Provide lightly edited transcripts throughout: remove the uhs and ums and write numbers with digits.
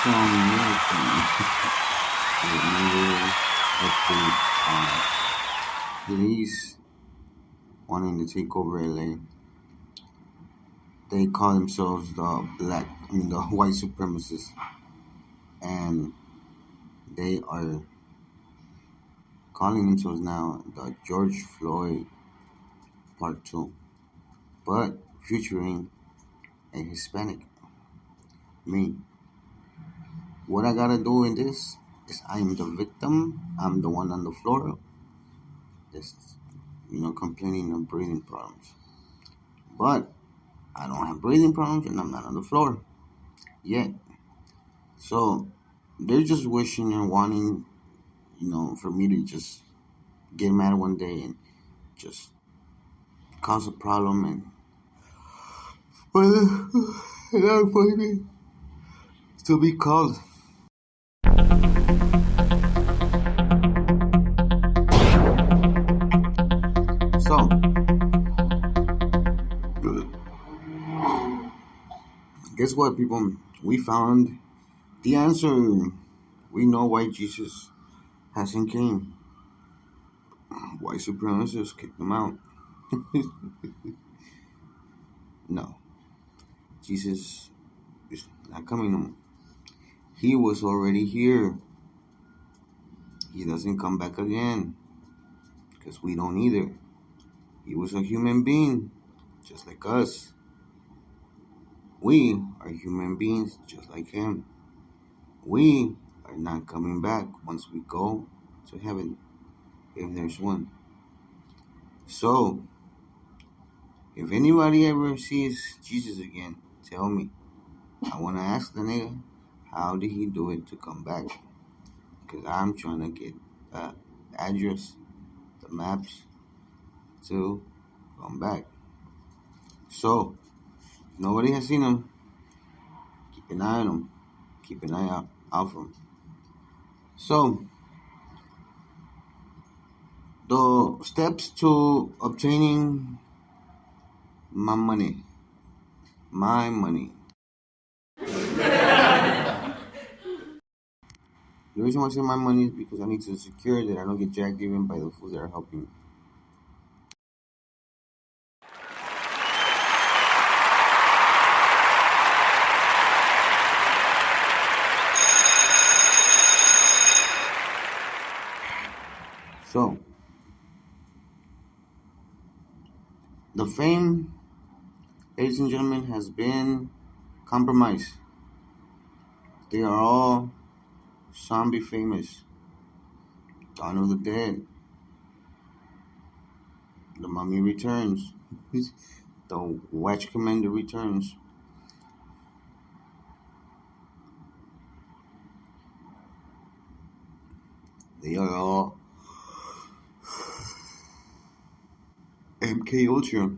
some major update on police wanting to take over LA. They call themselves the white supremacists, and they are calling themselves now the George Floyd Part 2, but featuring a Hispanic, me. What I gotta do in this is I'm the victim, I'm the one on the floor, just, complaining of breathing problems. But I don't have breathing problems and I'm not on the floor yet. So they're just wishing and wanting, for me to just get mad one day and just cause a problem and not funny to be called. So guess what, people? We found the answer. We know why Jesus hasn't came. White supremacists kicked him out. No, Jesus is not coming home. He was already here. He doesn't come back again because we don't either. He was a human being just like us. We are human beings just like him. We are not coming back once we go to heaven, if there's one. So, if anybody ever sees Jesus again, tell me. I want to ask the nigga, how did he do it to come back? Because I'm trying to get the address, the maps to come back. So, if nobody has seen him, keep an eye on him. Keep an eye out for him. So, the steps to obtaining my money. The reason why I say my money is because I need to secure that I don't get jacked even by the fools that are helping me. So, the fame, ladies and gentlemen, has been compromised. They are all zombie famous. Dawn of the Dead, The Mummy Returns, The Watch Commander Returns. They are all MK Ultra.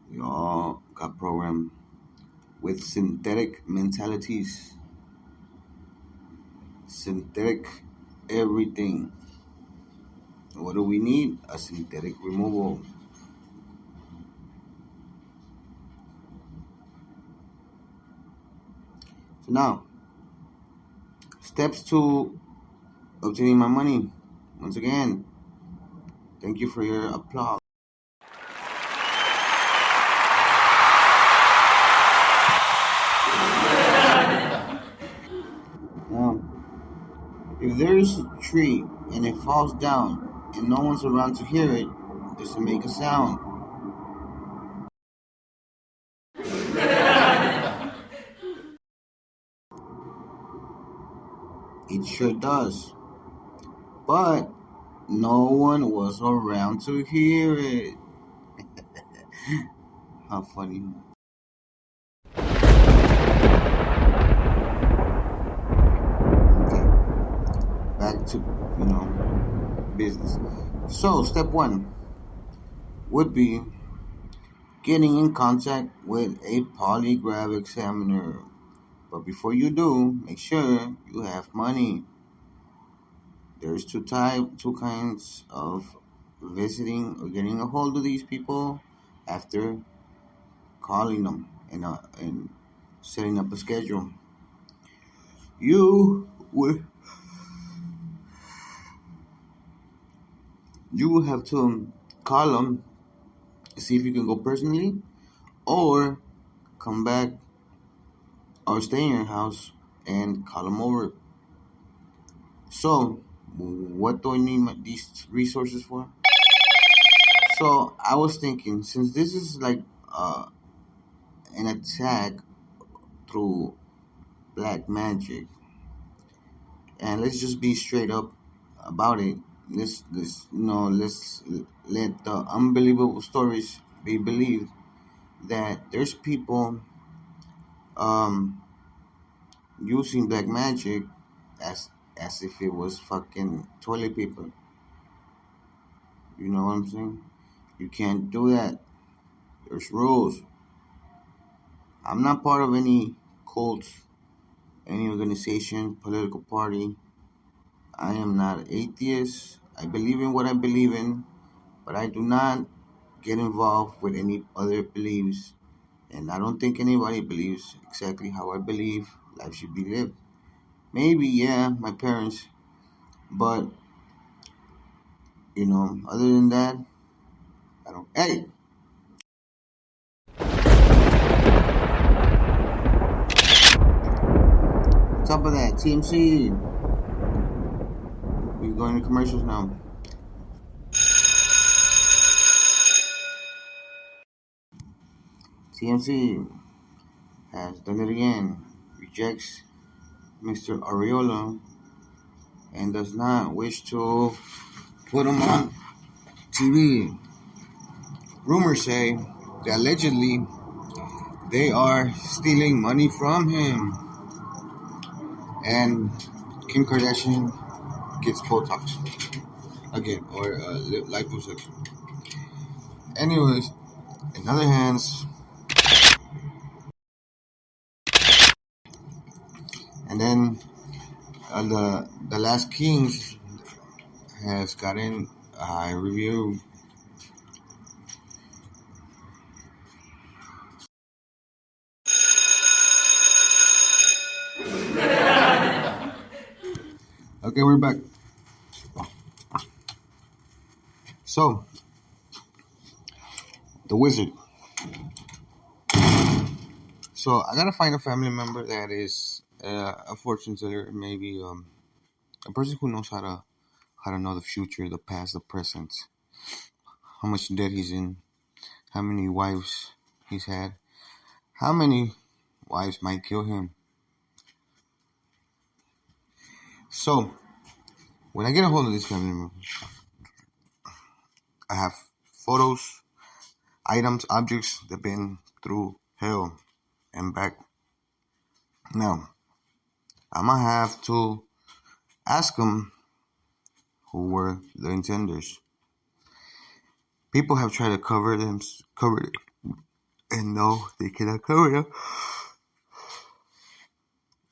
We all got programmed with synthetic mentalities, synthetic everything. What do we need? A synthetic removal. So now, steps to obtaining my money. Once again, thank you for your applause. Now, if there is a tree and it falls down and no one's around to hear it, does it make a sound? It sure does. But no one was around to hear it. How funny. Okay, back to, business. So, step one would be getting in contact with a polygraph examiner. But before you do, make sure you have money. There's two kinds of visiting or getting a hold of these people after calling them and setting up a schedule. You will you will have to call them, see if you can go personally, or come back or stay in your house and call them over. So, what do I need these resources for? So, I was thinking, since this is like uh, an attack through black magic, and let's just be straight up about it. Let's let the unbelievable stories be believed that there's people um, using black magic as if it was fucking toilet paper. You know what I'm saying? You can't do that. There's rules. I'm not part of any cult, any organization, political party. I am not atheist. I believe in what I believe in, but I do not get involved with any other beliefs. And I don't think anybody believes exactly how I believe life should be lived. Maybe, yeah, my parents, but other than that, I don't. Hey, top of that, TMC. We're going to commercials now. TMC has done it again. Rejects Mr. ARRIOLA and does not wish to put him on TV. Rumors say that allegedly they are stealing money from him. And Kim Kardashian gets Botox again, or liposuction. Anyways, in other hands, and then the Last Kings has gotten a high review. Okay, we're back. So, the wizard. So I gotta find a family member that is a fortune teller, maybe a person who knows how to know the future, the past, the present, how much debt he's in, how many wives he's had, how many wives might kill him. So when I get a hold of this family member, I have photos, items, objects that've been through hell and back. Now I'm gonna have to ask them who were the intenders. People have tried to cover it, and no, they cannot cover it.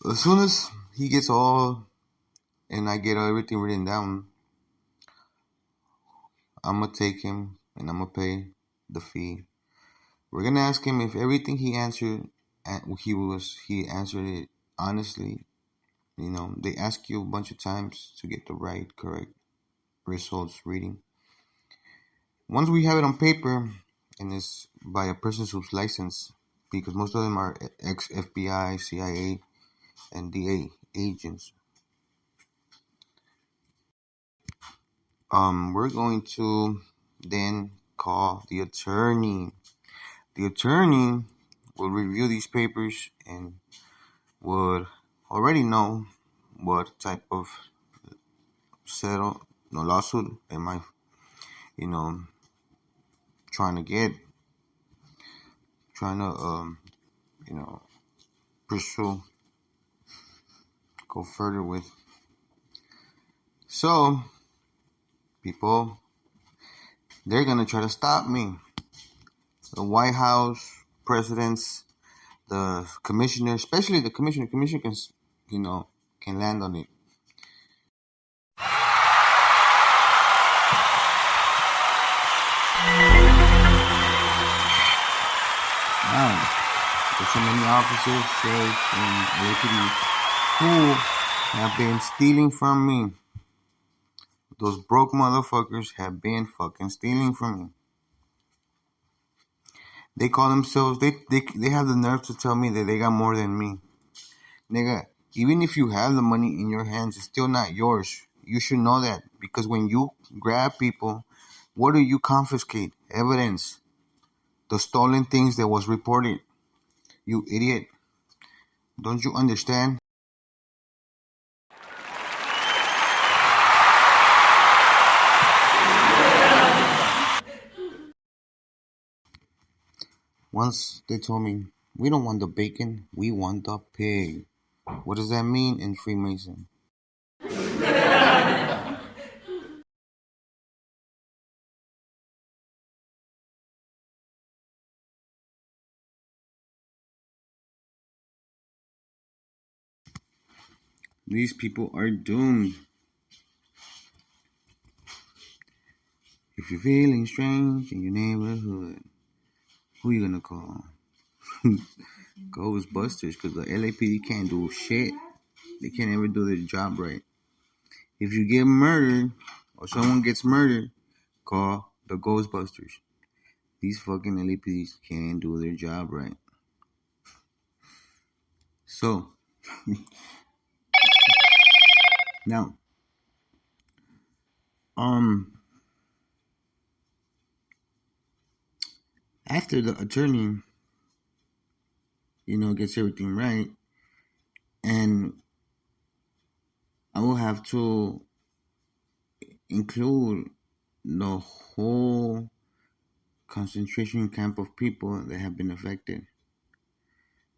As soon as he gets all, and I get everything written down, I'm gonna take him and I'm gonna pay the fee. We're gonna ask him if everything he answered, he answered it honestly. They ask you a bunch of times to get the right, correct results reading. Once we have it on paper, and it's by a person who's licensed, because most of them are ex-FBI, CIA, and DA agents. We're going to then call the attorney. The attorney will review these papers and would already know what type of lawsuit am I, trying to pursue, go further with. So, people, they're gonna try to stop me. The White House, presidents, the commissioner, especially the commissioner can land on it. Now, There's so many officers, sheriffs, and LAPD who have been stealing from me. Those broke motherfuckers have been fucking stealing from me. They call themselves, they have the nerve to tell me that they got more than me. Nigga, even if you have the money in your hands, it's still not yours. You should know that. Because when you grab people, what do you confiscate? Evidence. The stolen things that was reported. You idiot. Don't you understand? Once they told me, we don't want the bacon, we want the pig. What does that mean in Freemason? These people are doomed. If you're feeling strange in your neighborhood, who you gonna call? Ghostbusters, because the LAPD can't do shit. They can't ever do their job right. If you get murdered or someone gets murdered, call the Ghostbusters. These fucking LAPDs can't do their job right. So, now, after the attorney, gets everything right, and I will have to include the whole concentration camp of people that have been affected.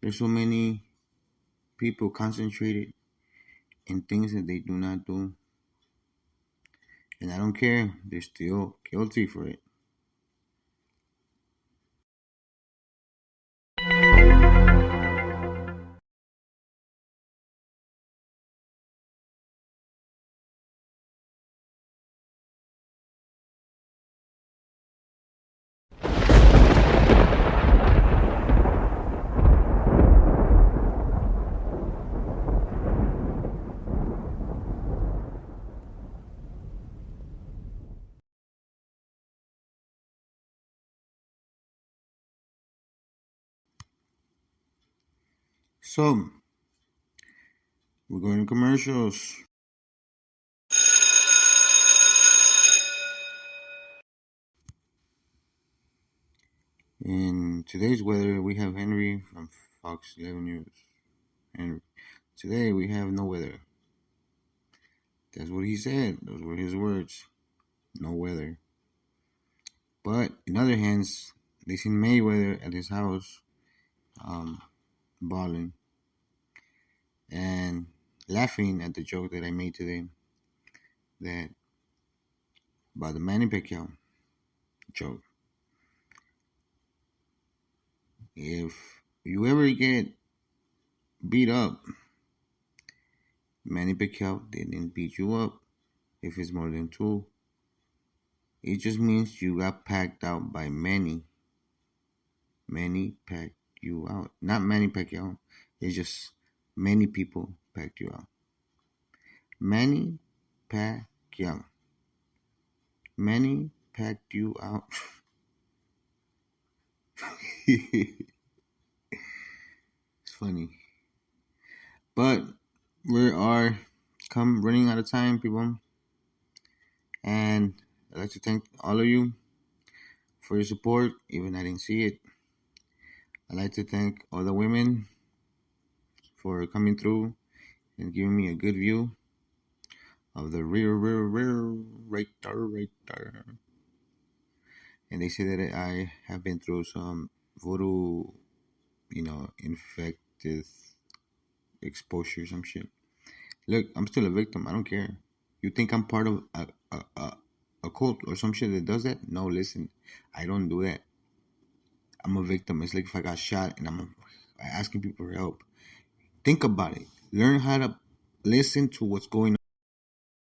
There's so many people concentrated in things that they do not do. And I don't care. They're still guilty for it. So, we're going to commercials. In today's weather, we have Henry from Fox 11 News. Henry, today we have no weather. That's what he said. Those were his words. No weather. But in other hands, they seen Mayweather at his house, balling, and laughing at the joke that I made today, that about the Manny Pacquiao joke. If you ever get beat up, Manny Pacquiao didn't beat you up. If it's more than two, it just means you got packed out by Manny. Manny packed you out. Not Manny Pacquiao. It's just many people packed you out. Manny Pacquiao. Manny packed you out. It's funny. But we are running out of time, people. And I'd like to thank all of you for your support, even I didn't see it. I'd like to thank all the women for coming through and giving me a good view of the rear, right there. And they say that I have been through some voodoo, infected exposure, some shit. Look, I'm still a victim. I don't care. You think I'm part of a cult or some shit that does that? No, listen, I don't do that. I'm a victim. It's like if I got shot and I'm asking people for help. Think about it. Learn how to listen to what's going on.